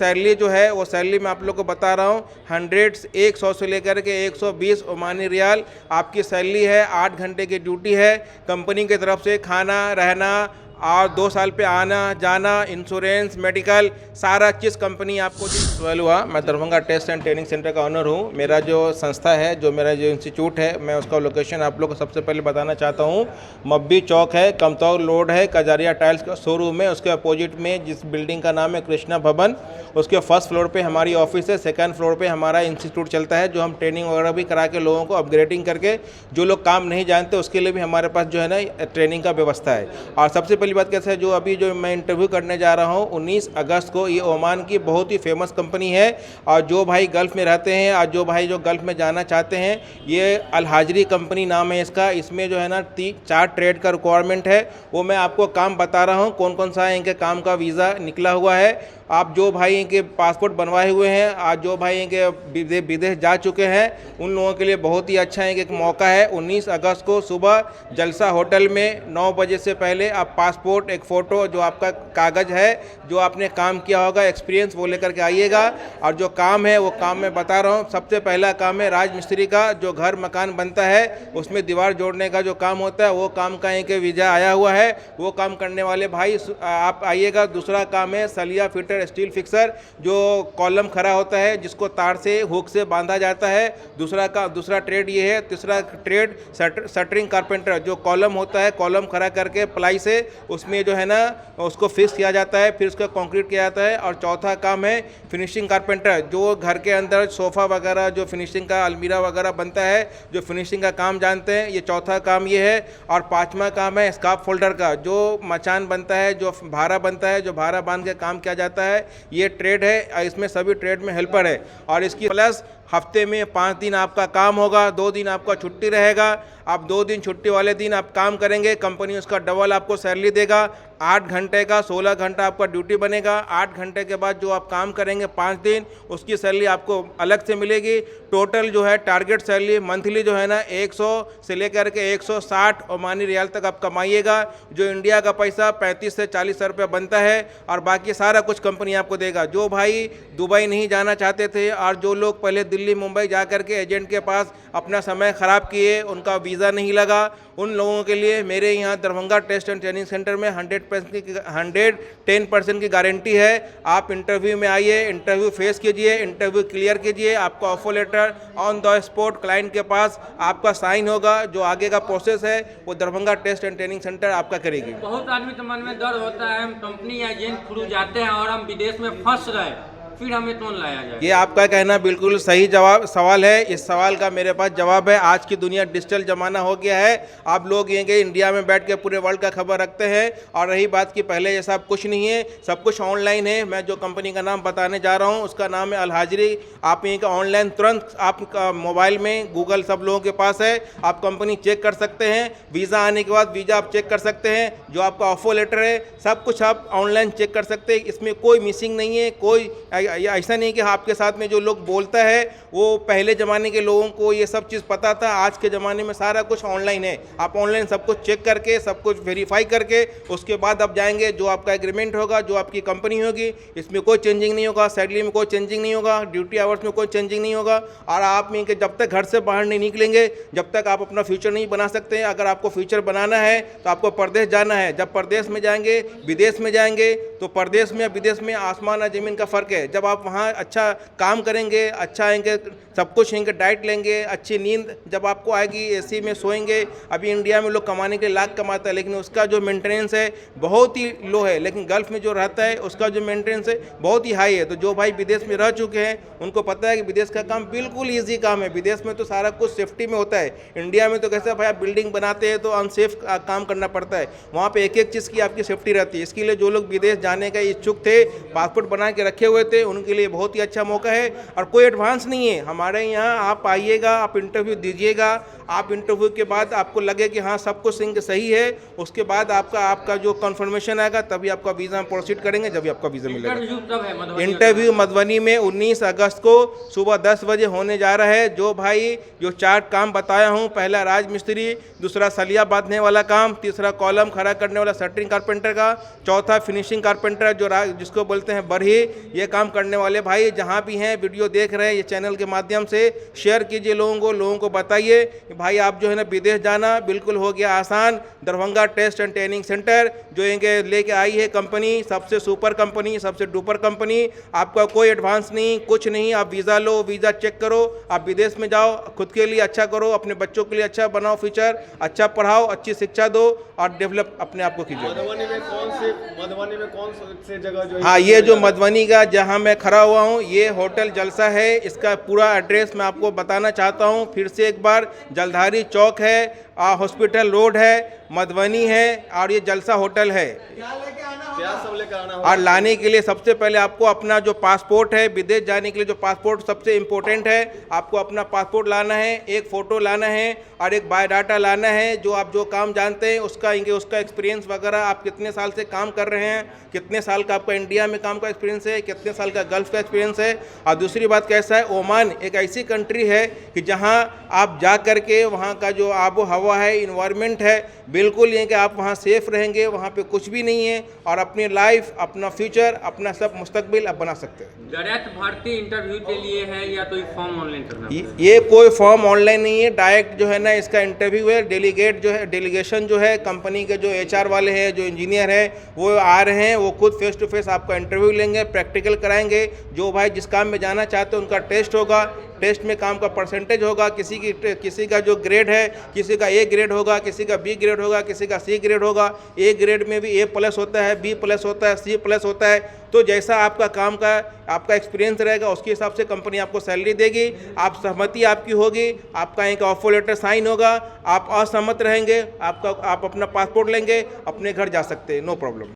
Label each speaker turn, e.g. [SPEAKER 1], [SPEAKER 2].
[SPEAKER 1] Salary जो है वो सैलरी मैं आप लोग को बता रहा हूँ 100 से लेकर के 120 ओमानी रियाल आपकी सैलरी है। 8 घंटे की ड्यूटी है। कंपनी की तरफ से खाना रहना और 2 साल पे आना जाना, इंश्योरेंस, मेडिकल, सारा चीज़ कंपनी आपको दी। हुआ मैं Darbhanga test and training centre का ऑनर हूँ। मेरा जो संस्था है, जो मेरा जो इंस्टीट्यूट है, मैं उसका लोकेशन आप लोग को सबसे पहले बताना चाहता हूँ। मब्बी चौक है, कमतौल रोड है, कजारिया टाइल्स का शोरूम है, उसके अपोजिट में जिस बिल्डिंग का नाम है कृष्णा भवन, उसके फर्स्ट फ्लोर पे हमारी ऑफिस है। सेकंड फ्लोर पे हमारा इंस्टीट्यूट चलता है, जो हम ट्रेनिंग वगैरह भी करा के लोगों को अपग्रेडिंग करके, जो लोग काम नहीं जानते उसके लिए भी हमारे पास जो है ना ट्रेनिंग का व्यवस्था है। और सबसे पहली बात कैसे है, जो अभी जो मैं इंटरव्यू करने जा रहा हूँ 19 अगस्त को, ये ओमान की बहुत ही फेमस कंपनी है। और जो भाई गल्फ़ में रहते हैं और जो भाई जो गल्फ़ में जाना चाहते हैं, ये अल हाजरी कंपनी नाम है इसका। इसमें जो है ना 4 ट्रेड का रिक्वायरमेंट है, वो मैं आपको काम बता रहा हूँ कौन कौन सा है। इनके काम का वीज़ा निकला हुआ है। आप जो भाई इनके पासपोर्ट बनवाए हुए हैं, आज जो भाई इनके विदेश जा चुके हैं, उन लोगों के लिए बहुत ही अच्छा एक मौका है। 19 अगस्त को सुबह जलसा होटल में 9 बजे से पहले आप पासपोर्ट, एक फ़ोटो, जो आपका कागज़ है, जो आपने काम किया होगा, एक्सपीरियंस, वो लेकर के आइएगा। और जो काम है वो काम मैं बता रहा हूँ। सबसे पहला काम है राजमिस्त्री का, जो घर मकान बनता है उसमें दीवार जोड़ने का जो काम होता है, वो काम का इनके वीज़ा आया हुआ है, वो काम करने वाले भाई आप आइएगा। दूसरा काम है सलिया फिटर स्टील फिक्सर, जो कॉलम खड़ा होता है जिसको तार से हुक से बांधा जाता है। दूसरा ट्रेड ये है। तीसरा ट्रेड शटरिंग कारपेंटर, जो कॉलम होता है, कॉलम खड़ा करके प्लाई से उसमें जो है ना उसको फिक्स किया जाता है, फिर उसका कंक्रीट किया जाता है। और चौथा काम है फिनिशिंग कारपेंटर, जो घर के अंदर सोफ़ा वगैरह, जो फिनिशिंग का अलमीरा वगैरह बनता है, जो फिनिशिंग का काम जानते हैं, ये चौथा काम ये है। और पाँचवा काम है स्कार्फ फोल्डर का, जो मचान बनता है, जो भारा बनता है, जो भारा बांध के काम किया जाता है, ये ट्रेड है। इसमें सभी ट्रेड में हेल्पर है। और इसकी प्लस हफ्ते में 5 दिन आपका काम होगा, 2 दिन आपका छुट्टी रहेगा। आप 2 दिन छुट्टी वाले दिन आप काम करेंगे, कंपनी उसका डबल आपको सैलरी देगा। 8 घंटे का 16 घंटा आपका ड्यूटी बनेगा। 8 घंटे के बाद जो आप काम करेंगे 5 दिन, उसकी सैलरी आपको अलग से मिलेगी। टोटल जो है टारगेट सैलरी मंथली जो है ना 100 से लेकर के 160 ओमानी रियाल तक आप कमाइएगा, जो इंडिया का पैसा 35 से 40 रुपये बनता है। और बाकी सारा कुछ कंपनी आपको देगा। जो भाई दुबई नहीं जाना चाहते थे और जो लोग पहले दिल्ली मुंबई जा कर के एजेंट के पास अपना समय ख़राब किए, उनका वीज़ा नहीं लगा, उन लोगों के लिए मेरे यहाँ Darbhanga test and training centre में 110% की गारंटी है। आप इंटरव्यू में आइए, इंटरव्यू फेस कीजिए, इंटरव्यू क्लियर कीजिए, आपका offer letter on the spot client के पास आपका साइन होगा। जो आगे का प्रोसेस है वो Darbhanga test and training centre आपका करेगी।
[SPEAKER 2] बहुत आदमी के मन में डर होता है, हम कंपनी या एजेंट थ्रू जाते हैं और हम विदेश में फंस रहे, फिर हमें कौन लाया जाए?
[SPEAKER 1] ये आपका कहना बिल्कुल सही सवाल है। इस सवाल का मेरे पास जवाब है। आज की दुनिया डिजिटल ज़माना हो गया है। आप लोग ये इंडिया में बैठ के पूरे वर्ल्ड का खबर रखते हैं। और रही बात कि पहले ये सब कुछ नहीं है, सब कुछ ऑनलाइन है। मैं जो कंपनी का नाम बताने जा रहा हूँ उसका नाम है अल हाजरी। आप यहीं का ऑनलाइन तुरंत आपका मोबाइल में गूगल सब लोगों के पास है, आप कंपनी चेक कर सकते हैं। वीज़ा आने के बाद वीज़ा आप चेक कर सकते हैं, जो आपका ऑफर लेटर है, सब कुछ आप ऑनलाइन चेक कर सकते हैं। इसमें कोई मिसिंग नहीं है। कोई ऐसा नहीं कि आपके साथ में जो लोग बोलता है वो पहले ज़माने के लोगों को ये सब चीज़ पता था। आज के ज़माने में सारा कुछ ऑनलाइन है। आप ऑनलाइन सब कुछ चेक करके, सब कुछ वेरीफाई करके उसके बाद आप जाएंगे। जो आपका एग्रीमेंट होगा, जो आपकी कंपनी होगी, इसमें कोई चेंजिंग नहीं होगा, सैलरी में कोई चेंजिंग नहीं होगा, ड्यूटी आवर्स में कोई चेंजिंग नहीं होगा। और आप में कि जब तक घर से बाहर नहीं निकलेंगे, जब तक आप अपना फ्यूचर नहीं बना सकते। अगर आपको फ्यूचर बनाना है तो आपको परदेश जाना है। जब परदेश में जाएंगे, विदेश में जाएंगे, तो परदेश में विदेश में आसमान और ज़मीन का फ़र्क है। जब आप वहाँ अच्छा काम करेंगे, अच्छा आएंगे, सब कुछ इनके डाइट लेंगे, अच्छी नींद जब आपको आएगी, एसी में सोएंगे। अभी इंडिया में लोग कमाने के लिए लाख कमाता है, लेकिन उसका जो मेंटेनेंस है बहुत ही लो है। लेकिन गल्फ़ में जो रहता है उसका जो मेंटेनेंस है बहुत ही हाई है। तो जो भाई विदेश में रह चुके हैं उनको पता है कि विदेश का काम बिल्कुल ईजी काम है। विदेश में तो सारा कुछ सेफ्टी में होता है। इंडिया में तो कैसे भाई आप बिल्डिंग बनाते हैं तो अनसेफ काम करना पड़ता है। वहाँ पर एक एक चीज़ की आपकी सेफ्टी रहती है। इसके लिए जो लोग विदेश जाने का इच्छुक थे, पासपोर्ट बना के रखे हुए थे, उनके लिए बहुत ही अच्छा मौका है। और कोई एडवांस नहीं है हमारे यहाँ। आप आइएगा, आप इंटरव्यू दीजिएगा। आप इंटरव्यू के बाद आपको लगे कि हाँ सब कुछ सही है, उसके बाद आपका जो कंफर्मेशन आएगा तभी आपका वीज़ा हम प्रोसीड करेंगे, जब भी आपका वीज़ा मिलेगा। इंटरव्यू मधुबनी में 19 अगस्त को सुबह 10 बजे होने जा रहा है। जो भाई जो 4 काम बताया हूँ, पहला राजमिस्त्री, दूसरा सलिया बांधने वाला काम, तीसरा कॉलम खड़ा करने वाला शटरिंग कारपेंटर का, चौथा फिनिशिंग कारपेंटर जिसको बोलते हैं बरही, ये काम करने वाले भाई जहाँ भी हैं, वीडियो देख रहे हैं ये चैनल के माध्यम से शेयर कीजिए लोगों को बताइए कि भाई आप जो है ना विदेश जाना बिल्कुल हो गया आसान। Darbhanga test and training centre जो इनके लेके आई है कंपनी, सबसे सुपर कंपनी, सबसे डुपर कंपनी। आपका कोई एडवांस नहीं, कुछ नहीं, आप वीज़ा लो, वीज़ा चेक करो, आप विदेश में जाओ, खुद के लिए अच्छा करो, अपने बच्चों के लिए अच्छा बनाओ फ्यूचर, अच्छा पढ़ाओ, अच्छी शिक्षा दो और डेवलप अपने आप को कीजिए।
[SPEAKER 3] मधुबनी में कौन से जगह जो है?
[SPEAKER 1] हाँ, ये जो मधुबनी का जहाँ मैं खड़ा हुआ हूँ ये होटल जलसा है। इसका पूरा एड्रेस मैं आपको बताना चाहता हूँ फिर से एक बार। जलधारी चौक है, हॉस्पिटल रोड है, मधुबनी है और ये जलसा होटल है।
[SPEAKER 3] क्या सब लेकर आना होगा?
[SPEAKER 1] और लाने के लिए सबसे पहले आपको अपना जो पासपोर्ट है, विदेश जाने के लिए जो पासपोर्ट सबसे इम्पोर्टेंट है, आपको अपना पासपोर्ट लाना है, एक फ़ोटो लाना है और एक बायोडाटा लाना है। जो आप जो काम जानते हैं उसका एक्सपीरियंस वगैरह, आप कितने साल से काम कर रहे हैं, कितने साल का आपका इंडिया में काम का एक्सपीरियंस है, कितने साल का गल्फ का एक्सपीरियंस है। और दूसरी बात कैसा है, ओमान एक ऐसी कंट्री है कि जहाँ आप जा कर के वहाँ का जो आबो हवा है, इन्वायरमेंट है, बिल्कुल ये कि आप वहाँ सेफ रहेंगे, वहाँ पे कुछ भी नहीं है और अपनी लाइफ, अपना फ्यूचर, अपना सब मुस्तकबिल आप बना सकते हैं।
[SPEAKER 2] डायरेक्ट भर्ती इंटरव्यू के लिए है या तो फॉर्म ऑनलाइन करना पड़ेगा?
[SPEAKER 1] ये कोई फॉर्म ऑनलाइन नहीं है, डायरेक्ट जो है ना इसका इंटरव्यू है। डेलीगेशन जो है कंपनी के जो HR वाले हैं, जो इंजीनियर हैं वो आ रहे हैं, वो खुद फेस टू फेस आपका इंटरव्यू लेंगे, प्रैक्टिकल कराएंगे। जो भाई जिस काम में जाना चाहते हैं उनका टेस्ट होगा, टेस्ट में काम का परसेंटेज होगा। किसी का जो ग्रेड है, किसी का A ग्रेड होगा, किसी का B ग्रेड होगा, किसी का C ग्रेड होगा। A ग्रेड में भी A+ होता है, B+ होता है, C+ होता है। तो जैसा आपका काम का आपका एक्सपीरियंस रहेगा उसके हिसाब से कंपनी आपको सैलरी देगी। आप सहमति आपकी होगी, आपका एक ऑफर लेटर साइन होगा। आप असहमत रहेंगे, आप अपना पासपोर्ट लेंगे, अपने घर जा सकते हैं, नो प्रॉब्लम।